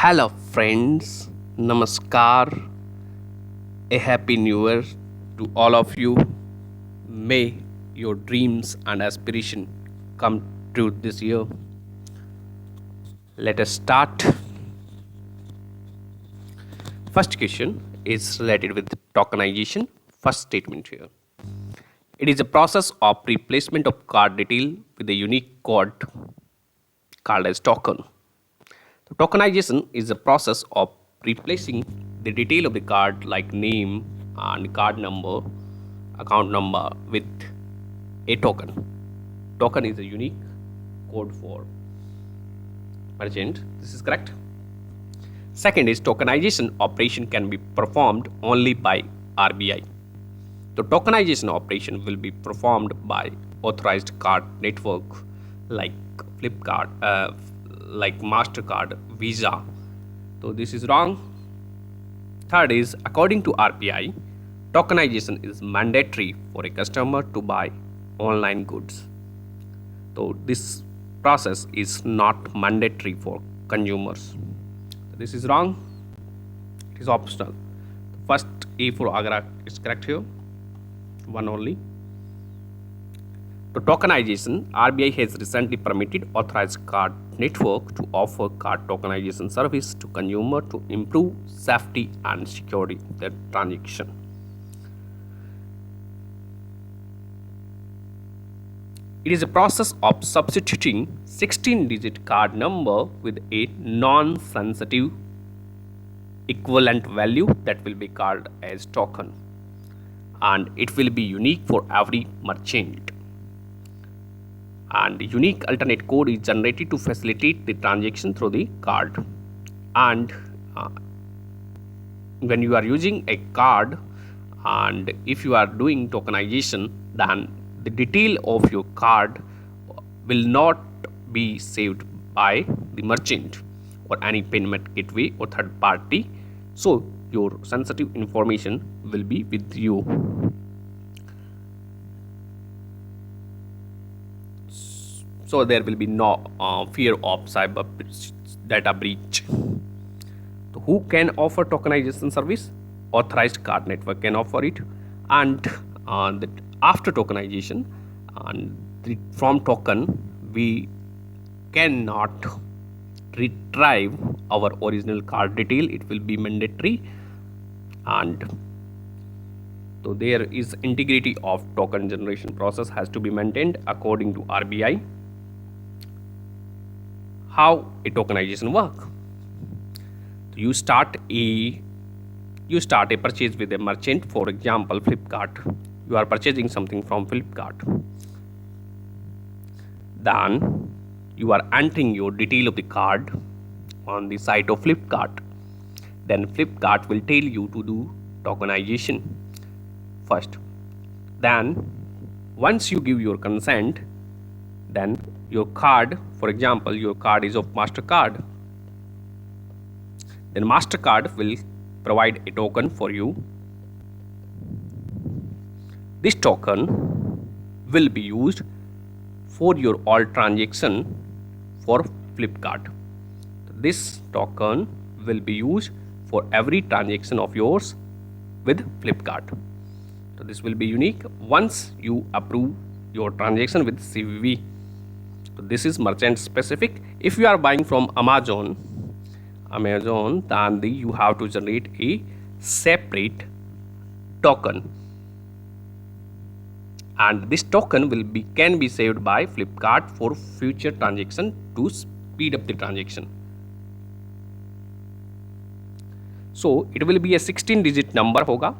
Hello, friends. Namaskar. A happy new year to all of you. May your dreams and aspiration come true this year. Let us start. First question is related with tokenization. First statement here. It is a process of replacement of card detail with a unique code called as token. So tokenization is a process of replacing the detail of the card like name and card number, account number with a token. Token is a unique code for merchant. This is correct. Second is tokenization operation can be performed only by RBI. The tokenization operation will be performed by authorized card network like Flipkart, like MasterCard, Visa. So this is wrong. Third is according to RBI, tokenization is mandatory for a customer to buy online goods. So this process is not mandatory for consumers. This is wrong. It is optional. First A for Agra is correct here. One only. To tokenization, RBI has recently permitted authorized card network to offer card tokenization service to consumer to improve safety and security of their transaction. It is a process of substituting 16-digit card number with a non-sensitive equivalent value that will be called as token, and it will be unique for every merchant. And unique alternate code is generated to facilitate the transaction through the card. And when you are using a card and if you are doing tokenization, then the detail of your card will not be saved by the merchant or any payment gateway or third party. So your sensitive information will be with you. So there will be no fear of cyber data breach. So who can offer tokenization service? Authorized card network can offer it, and after tokenization, from token we cannot retrieve our original card detail. It will be mandatory, and so there is integrity of token generation process has to be maintained according to RBI. How a tokenization work? You start a purchase with a merchant. For example, Flipkart. You are purchasing something from Flipkart. Then you are entering your detail of the card on the site of Flipkart. Then Flipkart will tell you to do tokenization first. Then once you give your consent, then your card, for example, your card is of MasterCard. Then MasterCard will provide a token for you. This token will be used for your all transaction for Flipkart. This token will be used for every transaction of yours with Flipkart. So this will be unique once you approve your transaction with CVV. So this is merchant specific. If you are buying from Amazon, then you have to generate a separate token, and this token can be saved by Flipkart for future transaction to speed up the transaction. So it will be a 16-digit number hoga,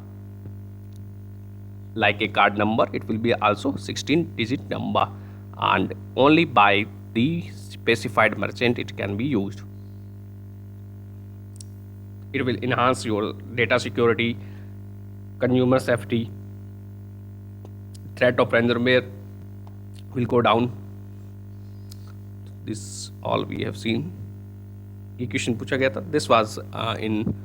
like a card number. It will be also 16-digit number, and only by the specified merchant it can be used. It will enhance your data security, consumer safety, threat of ransomware will go down. This all we have seen. ये question पूछा गया था. This was in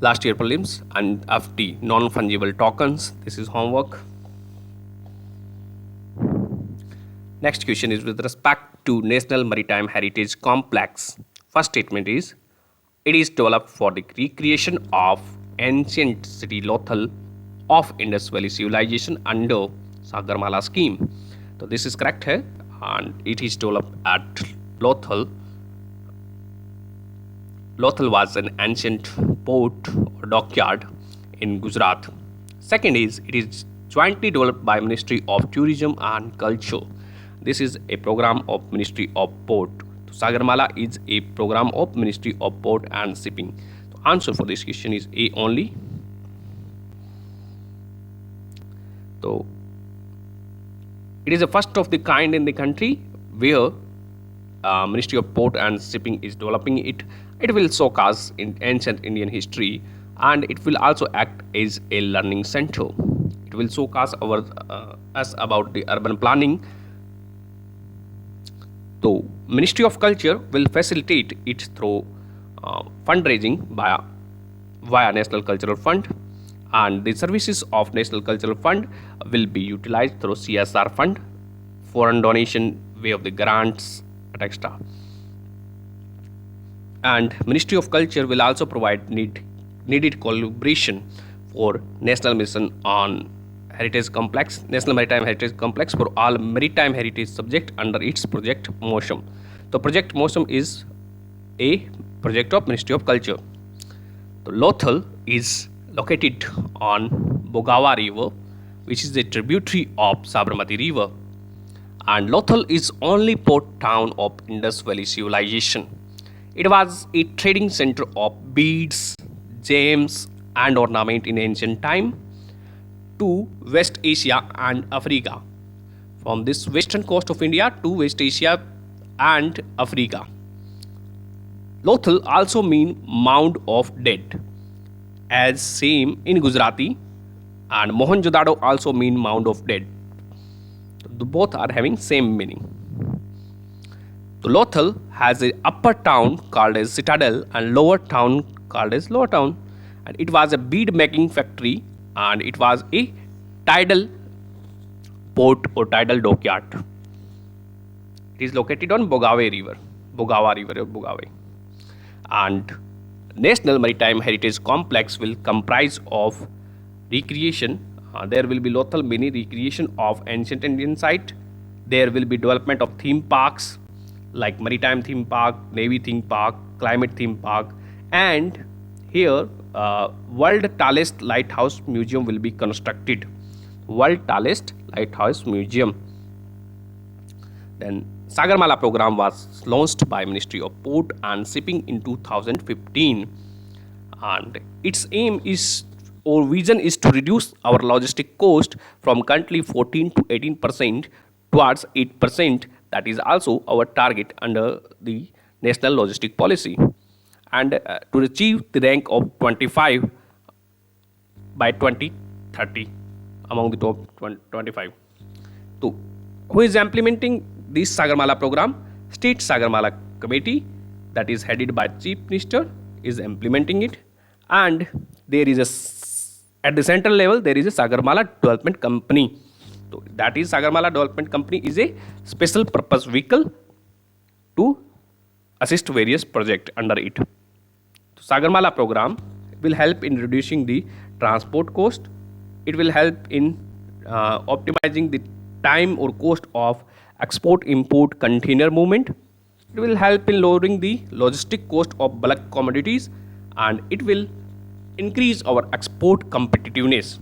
last year prelims, and FT non-fungible tokens. This is homework. Next question is with respect to National Maritime Heritage Complex. First statement is It is developed for the recreation of ancient city Lothal of Indus Valley civilization under Sagarmala scheme. So this is correct here, and it is developed at Lothal. Lothal was an ancient port or dockyard in Gujarat. Second is it is jointly developed by Ministry of Tourism and Culture. This is a program of Ministry of Port. Sagarmala is a program of Ministry of Port and Shipping. The answer for this question is A only. So it is the first of the kind in the country where Ministry of Port and Shipping is developing it. It will showcase in ancient Indian history, and it will also act as a learning center. It will showcase us about the urban planning. So Ministry of Culture will facilitate it through fundraising via National Cultural Fund, and the services of National Cultural Fund will be utilized through CSR fund, foreign donation way of the grants, etc. And Ministry of Culture will also provide needed collaboration for National Mission on Heritage Complex, National Maritime Heritage Complex for all maritime heritage subject under its Project Motion. So Project Motion is a project of Ministry of Culture. So Lothal is located on Bogawa River, which is a tributary of Sabarmati River, and Lothal is only port town of Indus Valley civilization. It was a trading center of beads, gems, and ornament in ancient time to West Asia and Africa. From this western coast of India to West Asia and Africa. Lothal also mean mound of dead, as same in Gujarati, and Mohenjo-daro also mean mound of dead. Both are having same meaning. So Lothal has a upper town called as Citadel and lower town called as Lower Town, and it was a bead making factory, and it was a tidal port or tidal dockyard. It is located on Bogawa River or Bogawe. And National Maritime Heritage Complex will comprise of recreation. There will be Lothal mini recreation of ancient Indian site. There will be development of theme parks like Maritime Theme Park, Navy Theme Park, Climate Theme Park, and here World Tallest Lighthouse Museum will be constructed. World Tallest Lighthouse Museum. Then Sagarmala program was launched by Ministry of Port and Shipping in 2015, and its aim is or vision is to reduce our logistic cost from currently 14 to 18% towards 8%. That is also our target under the National Logistic Policy, and to achieve the rank of 25 by 2030 among the top 25. So, who is implementing this Sagarmala program? State Sagarmala Committee, that is headed by Chief Minister, is implementing it, and there is at the central level there is a Sagarmala Development Company. So that is Sagarmala Development Company is a special purpose vehicle to assist various projects under it. So Sagarmala program will help in reducing the transport cost. It will help in optimizing the time or cost of export-import container movement. It will help in lowering the logistic cost of bulk commodities, and it will increase our export competitiveness.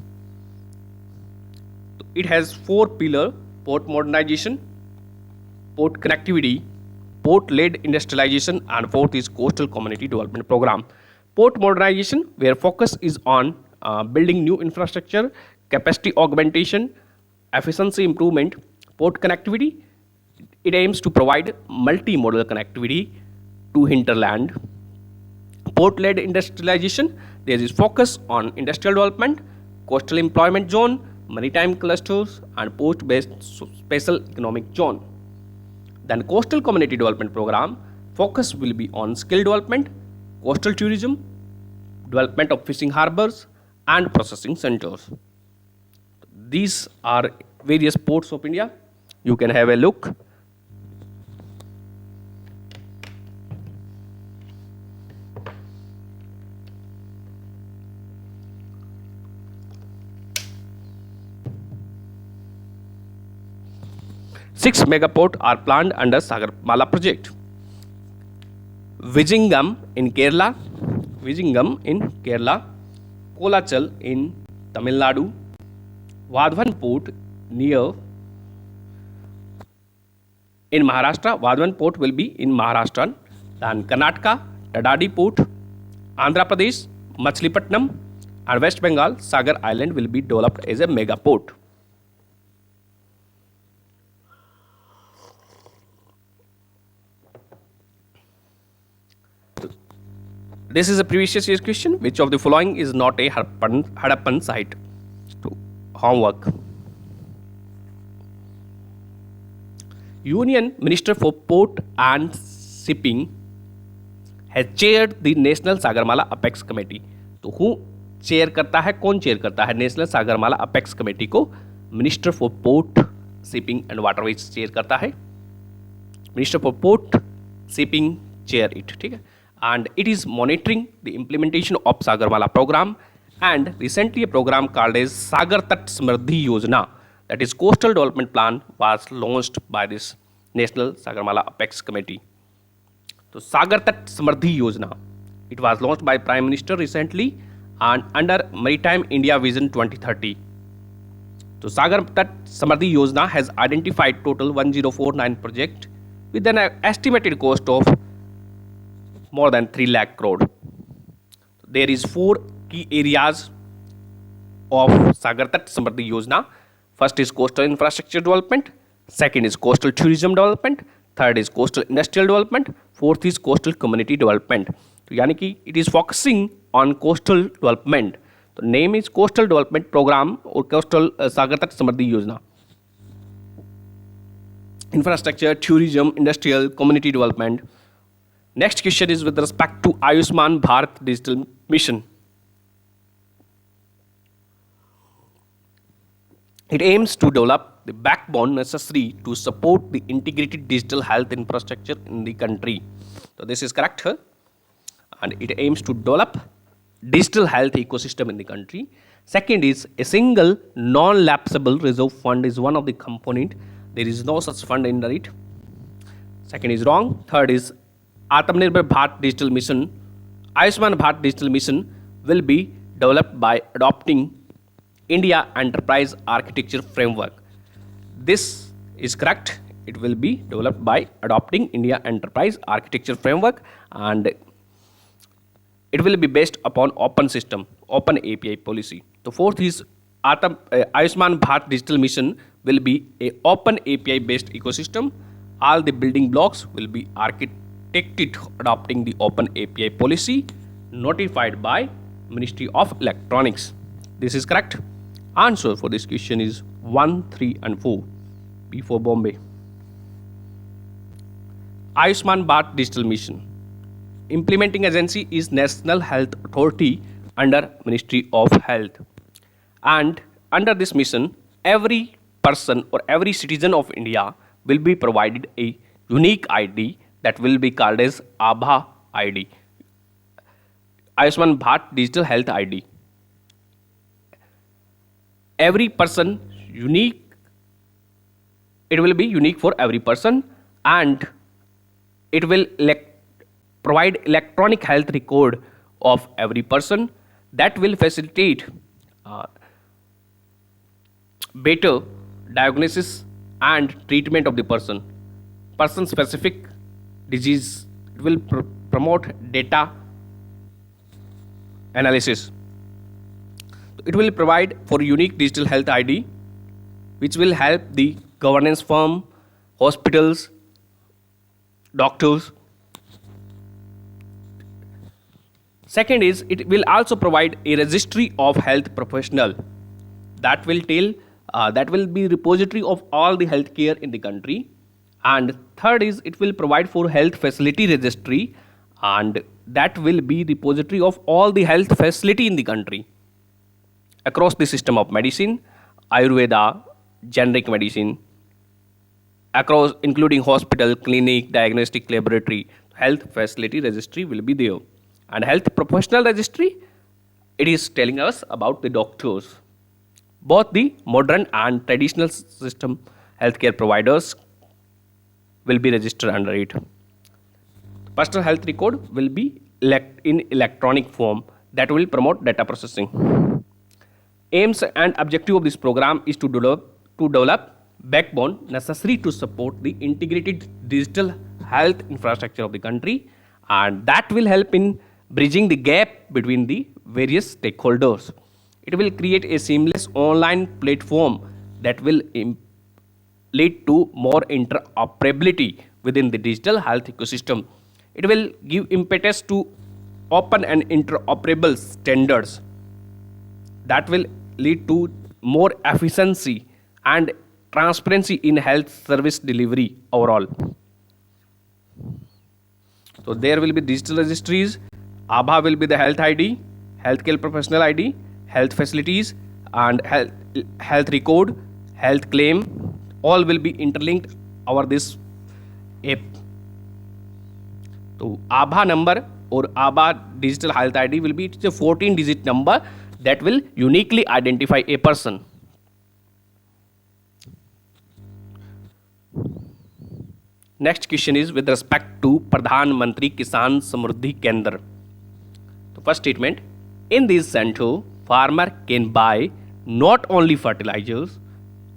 It has 4 pillars: port modernization, port connectivity, port-led industrialization, and fourth is coastal community development program. Port modernization, where focus is on building new infrastructure, capacity augmentation, efficiency improvement. Port connectivity, it aims to provide multimodal connectivity to hinterland. Port-led industrialization, there is focus on industrial development, coastal employment zone, maritime clusters, and port-based special economic zone. Then coastal community development program, focus will be on skill development, coastal tourism, development of fishing harbors, and processing centers. These are various ports of India. You can have a look. 6 megaport are planned under Sagarmala project. Vizhinjam in Kerala, Kolachal in Tamil Nadu, Vadhavan port near in Maharashtra. Vadhavan port will be in Maharashtra. Then Karnataka, Tadadi port, Andhra Pradesh, Machilipatnam, and West Bengal, Sagar Island will be developed as a mega port. This is a previous year's question. Which of the following is not a Harappan site? So, homework. Union Minister for Port and Shipping has chaired the National Sagarmala Apex Committee. तो who chair करता है, कौन chair करता है national Sagarmala apex committee को? Minister for port shipping and waterways chair करता है. Minister for port shipping chair it, ठीक है. And it is monitoring the implementation of Sagarmala program and recently a program called as Sagar Tat Samriddhi Yojana, that is coastal development plan, was launched by this National Sagarmala Apex Committee. So Sagar Tat Samriddhi Yojana, it was launched by Prime Minister recently and under Maritime India Vision 2030. So Sagar Tat Samriddhi Yojana has identified total 1049 projects with an estimated cost of more than 3 lakh crore. There is 4 key areas of Sagar Tat Samriddhi Yojana. First is coastal infrastructure development, second is coastal tourism development, third is coastal industrial development, fourth is coastal community development. तो यानी कि it is focusing on coastal development. तो name is coastal development program और coastal Sagar Tat Samriddhi Yojana. Infrastructure, tourism, industrial, community development. Next question is with respect to Ayushman Bharat Digital Mission. It aims to develop the backbone necessary to support the integrated digital health infrastructure in the country. So this is correct, huh? And it aims to develop digital health ecosystem in the country. Second is a single non-lapsable reserve fund is one of the component. There is no such fund in it. Second is wrong. Third is Atmanirbhar Bharat Digital Mission. Ayushman Bharat Digital Mission will be developed by adopting India Enterprise Architecture Framework. This is correct. It will be developed by adopting India Enterprise Architecture Framework and it will be based upon open system, open API policy. The fourth is Ayushman Bharat Digital Mission will be a open API based ecosystem. All the building blocks will be architected adopting the open API policy notified by Ministry of Electronics. This is correct. Answer for this question is 1, 3 and 4. B for Bombay. Ayushman Bharat Digital Mission. Implementing agency is National Health Authority under Ministry of Health. And under this mission, every person or every citizen of India will be provided a unique ID that will be called as ABHA ID. Ayushman Bharat Digital Health ID. Every person unique, it will be unique for every person and it will provide electronic health record of every person that will facilitate better diagnosis and treatment of the person specific disease. It will promote data analysis. It will provide for unique digital health ID which will help the governance firm, hospitals, doctors. Second is it will also provide a registry of health professional that will be repository of all the healthcare in the country. And third is it will provide for health facility registry and that will be repository of all the health facility in the country across the system of medicine, Ayurveda, generic medicine, across including hospital, clinic, diagnostic laboratory, health facility registry will be there. And health professional registry, it is telling us about the doctors. Both the modern and traditional system healthcare providers will be registered under it. Personal health record will be in electronic form that will promote data processing. Aims and objective of this program is to develop backbone necessary to support the integrated digital health infrastructure of the country, and that will help in bridging the gap between the various stakeholders. It will create a seamless online platform that will lead to more interoperability within the digital health ecosystem. It will give impetus to open and interoperable standards that will lead to more efficiency and transparency in health service delivery overall. So there will be digital registries. ABHA will be the health ID, healthcare professional ID, health facilities, and health record, health claim. All will be interlinked over this app. So ABHA number or ABHA digital health ID will be a 14-digit number that will uniquely identify a person. Next question is with respect to Pradhanmantri Kisan Samruddhi Kendra. The first statement, in this center, farmer can buy not only fertilizers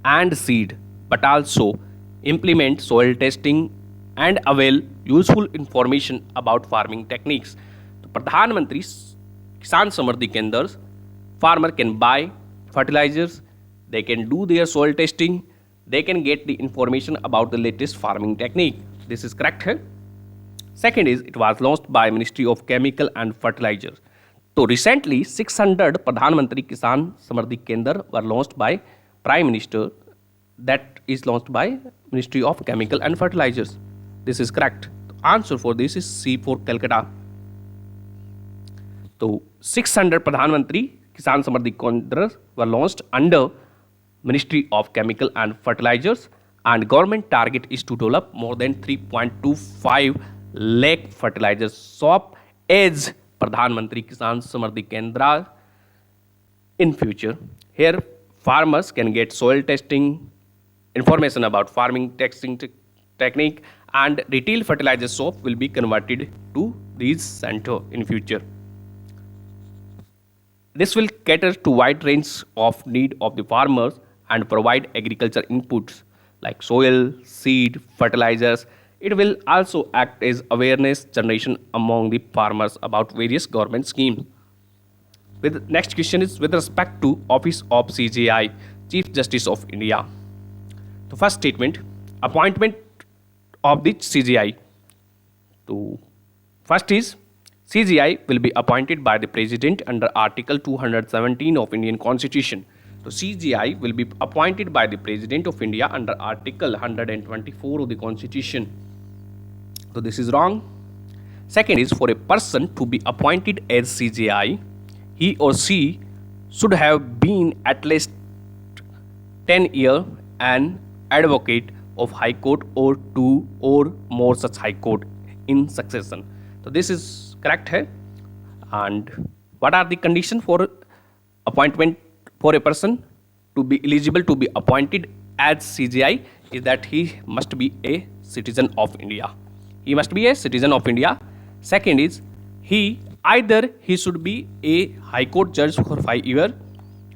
and seed but also implement soil testing and avail useful information about farming techniques. The Pradhanmantri Kisan Samruddhi Kendras, farmer can buy fertilizers, they can do their soil testing, they can get the information about the latest farming technique. This is correct here. Second is, it was launched by Ministry of Chemical and Fertilizers. So recently 600 Pradhanmantri Kisan Samruddhi Kendra were launched by Prime Minister, that is launched by Ministry of Chemical and Fertilizers. This is correct. The answer for this is C for Calcutta. So 600 Pradhanmantri Kisan Samruddhi Kendras were launched under Ministry of Chemical and Fertilizers, and government target is to develop more than 3.25 lakh fertilizer shop as Pradhanmantri Kisan Samruddhi Kendra in future. Here farmers can get soil testing, information about farming testing technique, and retail fertilizer shop will be converted to these center in future. This will cater to wide range of need of the farmers and provide agriculture inputs like soil, seed, fertilizers. It will also act as awareness generation among the farmers about various government schemes. With next question is with respect to Office of CJI, Chief Justice of India. The first statement, appointment of the CJI. So first is, CJI will be appointed by the President under Article 217 of Indian Constitution. So CJI will be appointed by the President of India under Article 124 of the Constitution. So this is wrong. Second is, for a person to be appointed as CJI, he or she should have been at least 10 years an advocate of High Court or 2 or more such High Court in succession. So this is correct here. And what are the conditions for appointment for a person to be eligible to be appointed as CJI is that he must be a citizen of India. He must be a citizen of India. Second is, he should be a High Court judge for 5 years,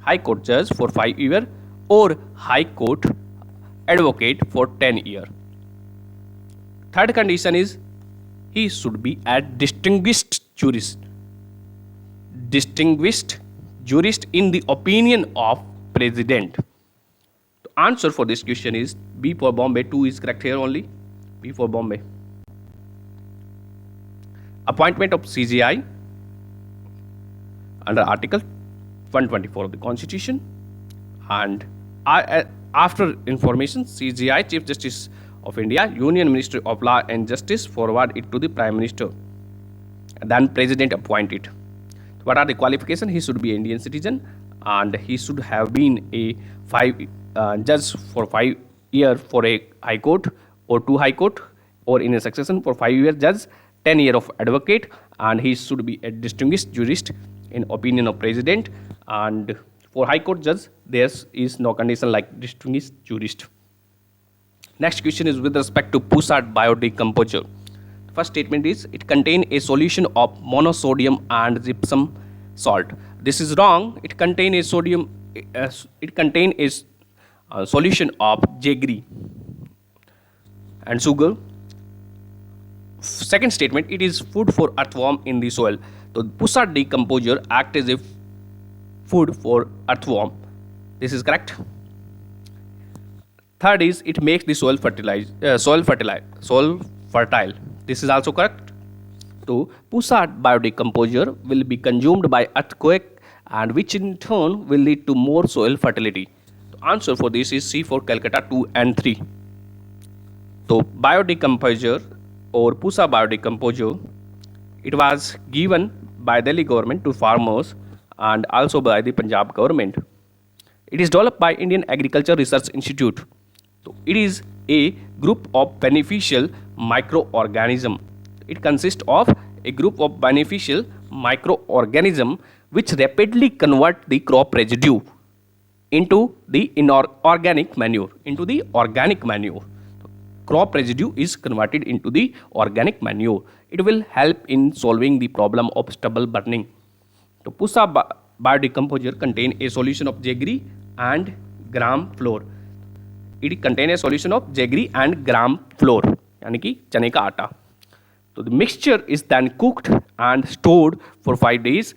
High Court judge for 5 years, or High Court advocate for 10 years. Third condition is, he should be a distinguished jurist. Distinguished jurist in the opinion of President. The answer for this question is B for Bombay. 2 is correct here only. B for Bombay. Appointment of CJI under Article 124 of the Constitution, and after information, CJI, Chief Justice of India, Union Ministry of Law and Justice, forward it to the Prime Minister, and then President appoint it. What are the qualifications? He should be an Indian citizen, and he should have been a judge for 5 years for a High Court or 2 High Court, or in a succession for 5 years judge, 10 years of advocate, and he should be a distinguished jurist in opinion of President. And for High Court judge, there is no condition like distinguished jurist. Next question is with respect to Poussard biodecomposer. First statement is it contains a solution of monosodium and gypsum salt. This is wrong. It contains a sodium. It contains a solution of jaggery and sugar. Second statement, it is food for earthworm in the soil. So Poussard decomposer act as a food for earthworm. This is correct. Third is it makes the soil fertile. This is also correct. So Poussard biodecomposer will be consumed by earthquake, and which in turn will lead to more soil fertility. The answer for this is C for Calcutta 2 and 3. So biodecomposer or Poussard biodecomposer, it was given by Delhi government to farmers and also by the Punjab government. It is developed by Indian Agriculture Research Institute. So it is a group of beneficial microorganism. It consists of a group of beneficial microorganism which rapidly convert the crop residue into the organic manure. Crop residue is converted into the organic manure. It will help in solving the problem of stubble burning. So Poussard biodecomposer contain a solution of jaggery and gram flour. It contains a solution of jaggery and gram flour, यानी कि चने का आटा. So the mixture is then cooked and stored for 5 days,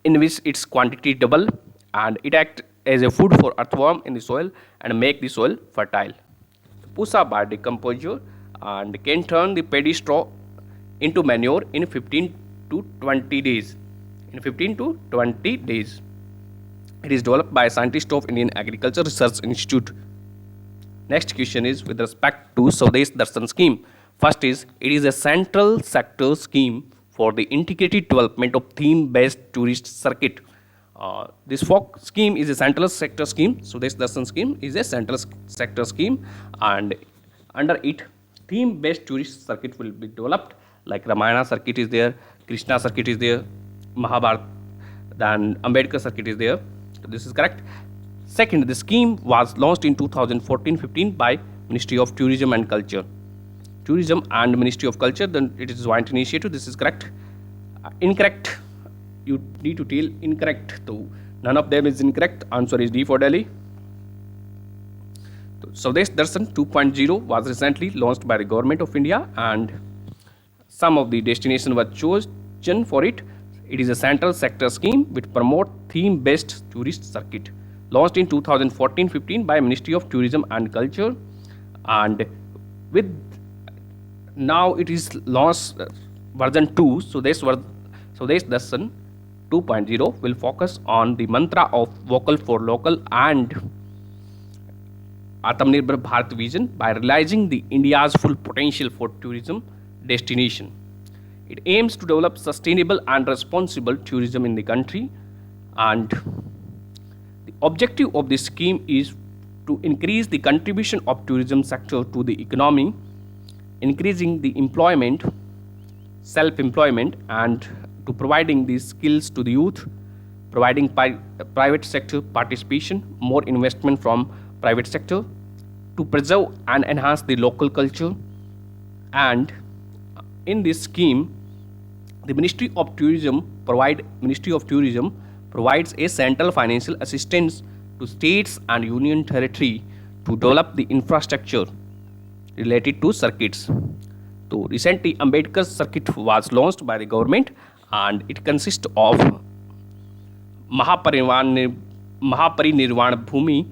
in which its quantity double, and it acts as a food for earthworm in the soil and make the soil fertile. Poussard biodecomposer and can turn the paddy straw into manure in 15 to 20 days. It is developed by scientists of Indian Agriculture Research Institute. Next question is with respect to Swadesh Darshan Scheme. First is it is a central sector scheme for the integrated development of theme-based tourist circuit. This folk scheme is a central sector scheme. Swadesh Darshan Scheme is a central sector scheme, and under it theme-based tourist circuit will be developed. Like Ramayana circuit is there, Krishna circuit is there, Mahabharata, then Ambedkar circuit is there. So this is correct. Second, the scheme was launched in 2014-15 by Ministry of Tourism and Culture. Tourism and Ministry of Culture, then it is joint initiative. This is correct. Incorrect. You need to tell incorrect. So none of them is incorrect. Answer is D for Delhi. So Swadesh Darshan 2.0 was recently launched by the Government of India, and some of the destinations were chosen for it. It is a central sector scheme which promotes theme-based tourist circuit. Launched in 2014-15 by Ministry of Tourism and Culture, and with now it is launched version 2. So this Darshan 2.0 will focus on the mantra of vocal for local and Atmanirbhar Bharat vision by realizing the India's full potential for tourism destination. It aims to develop sustainable and responsible tourism in the country, and the objective of this scheme is to increase the contribution of tourism sector to the economy, increasing the employment, self-employment, and to providing these skills to the youth, providing private sector participation, more investment from private sector, to preserve and enhance the local culture. And in this scheme, the Ministry of Tourism provides a central financial assistance to states and union territory to develop the infrastructure related to circuits. So recently Ambedkar circuit was launched by the government, and it consists of Mahaparinirvan Bhumi,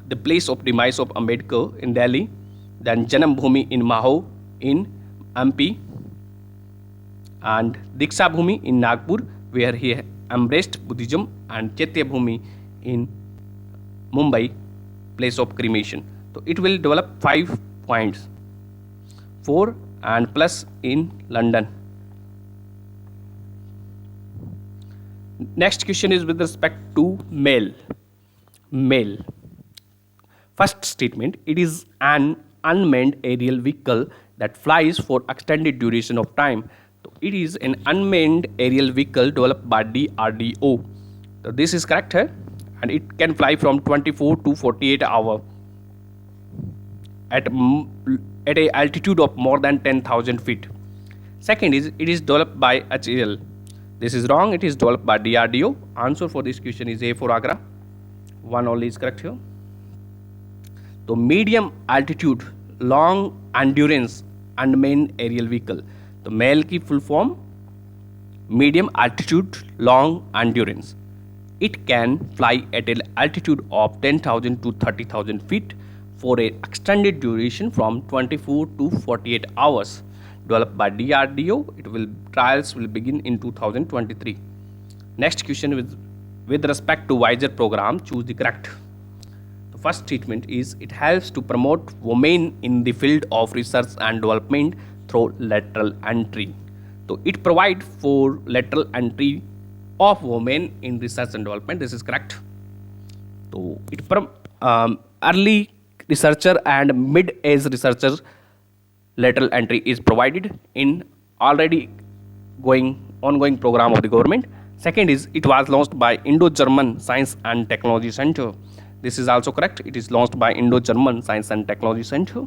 the place of demise of Ambedkar in Delhi, then Janam Bhumi in Maho in MP, and Diksha Bhumi in Nagpur, where he embraced Buddhism, and Chaitya Bhumi in Mumbai, place of cremation. So it will develop 5 points, 4 and plus in London. Next question is with respect to mail. First statement, it is an unmanned aerial vehicle that flies for extended duration of time. So it is an unmanned aerial vehicle developed by DRDO. So this is correct, and it can fly from 24 to 48 hours. at a altitude of more than 10,000 feet. Second is it is developed by HAL. This is wrong. It is developed by DRDO. Answer for this question is A for Agra. One only is correct here. So medium altitude, long endurance unmanned aerial vehicle. तो MEAL की full form medium altitude long endurance. It can fly at an altitude of 10,000 to 30,000 feet for an extended duration from 24 to 48 hours. Developed by DRDO, trials will begin in 2023. Next question with respect to WISER program, choose the correct. The first statement is it helps to promote women in the field of research and development through lateral entry. So it provides for lateral entry of women in research and development. This is correct. So it early researcher and mid-age researcher lateral entry is provided in already ongoing program of the government. Second is it was launched by Indo-German Science and Technology Center. This is also correct. It is launched by Indo-German Science and Technology Center.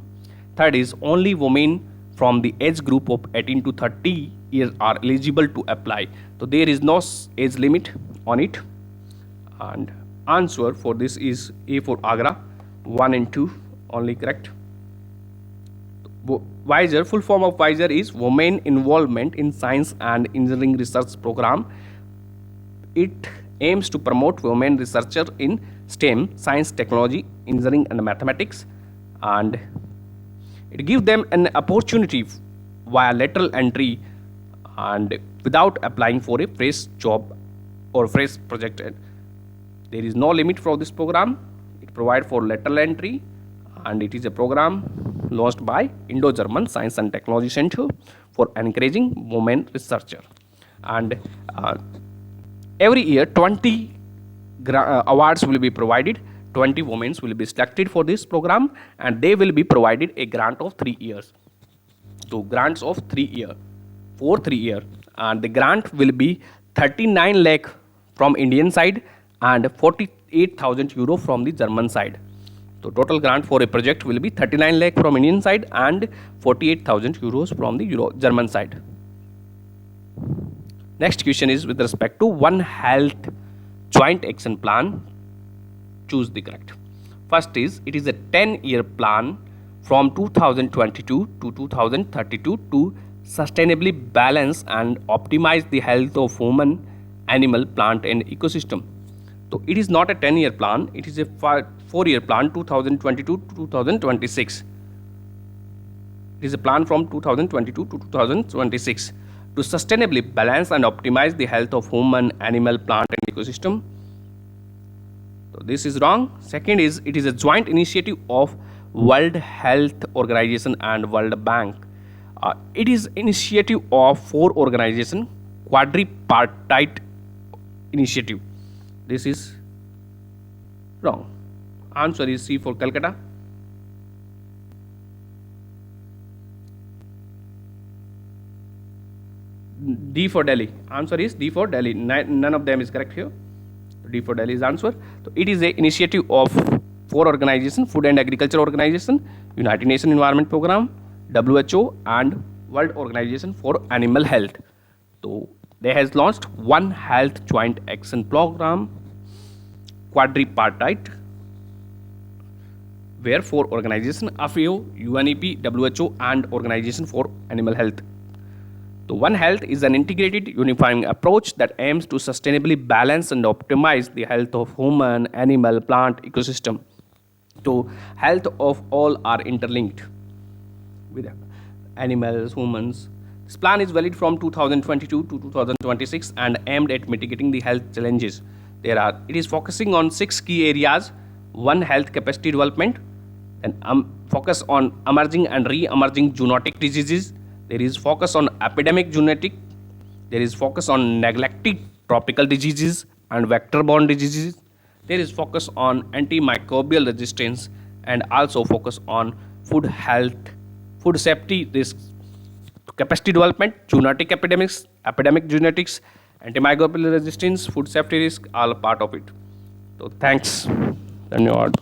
Third is only women from the age group of 18 to 30 years are eligible to apply. So there is no age limit on it. And answer for this is A for Agra. 1 and 2 only correct. WISER, full form of WISER is Women Involvement in Science and Engineering Research Program. It aims to promote women researchers in STEM, science, technology, engineering and mathematics, and it gives them an opportunity via lateral entry and without applying for a fresh job or fresh project. There is no limit for this program. It provides for lateral entry and it is a program launched by Indo-German Science and Technology Center for encouraging women researcher. And every year 20 awards will be provided. 20 women will be selected for this program and they will be provided a grant of 3 years. So grants of 3 years for 3 years, and the grant will be 39 lakh from Indian side and 48,000 euro from the German side. So total grant for a project will be 39 lakh from Indian side and 48,000 euros from the German side. Next question is with respect to One Health Joint Action Plan. Choose the correct. First is it is a 10-year plan from 2022 to 2032 to sustainably balance and optimize the health of human, animal, plant and ecosystem. So it is not a 10-year plan, it is a 4-year plan 2022 to 2026. It is a plan from 2022 to 2026 to sustainably balance and optimize the health of human, animal, plant and ecosystem. So this is wrong. Second is it is a joint initiative of World Health Organization and World Bank. It is initiative of 4 organizations, quadripartite initiative. This is wrong. Answer is C for Calcutta. D for Delhi. Answer is D for Delhi. None of them is correct here. D for Delhi is answer. So it is a initiative of 4 organizations: Food and Agriculture Organization, United Nations Environment Program, WHO and World Organization for Animal Health. So they has launched One Health Joint Action Program, quadripartite, where 4 organizations: FAO, UNEP, WHO and Organization for Animal Health. So One Health is an integrated, unifying approach that aims to sustainably balance and optimize the health of human, animal, plant, ecosystem. So health of all are interlinked with animals, humans. This plan is valid from 2022 to 2026 and aimed at mitigating the health challenges. It is focusing on 6 key areas. One, health capacity development, and focus on emerging and re-emerging zoonotic diseases. There is focus on epidemic zoonotic. There is focus on neglected tropical diseases and vector-borne diseases. There is focus on antimicrobial resistance and also focus on food health, food safety risks, capacity development, zoonotic epidemics, epidemic genetics, antimicrobial resistance, food safety risk, all part of it. So thanks. Dhanyawad.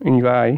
Enjoy.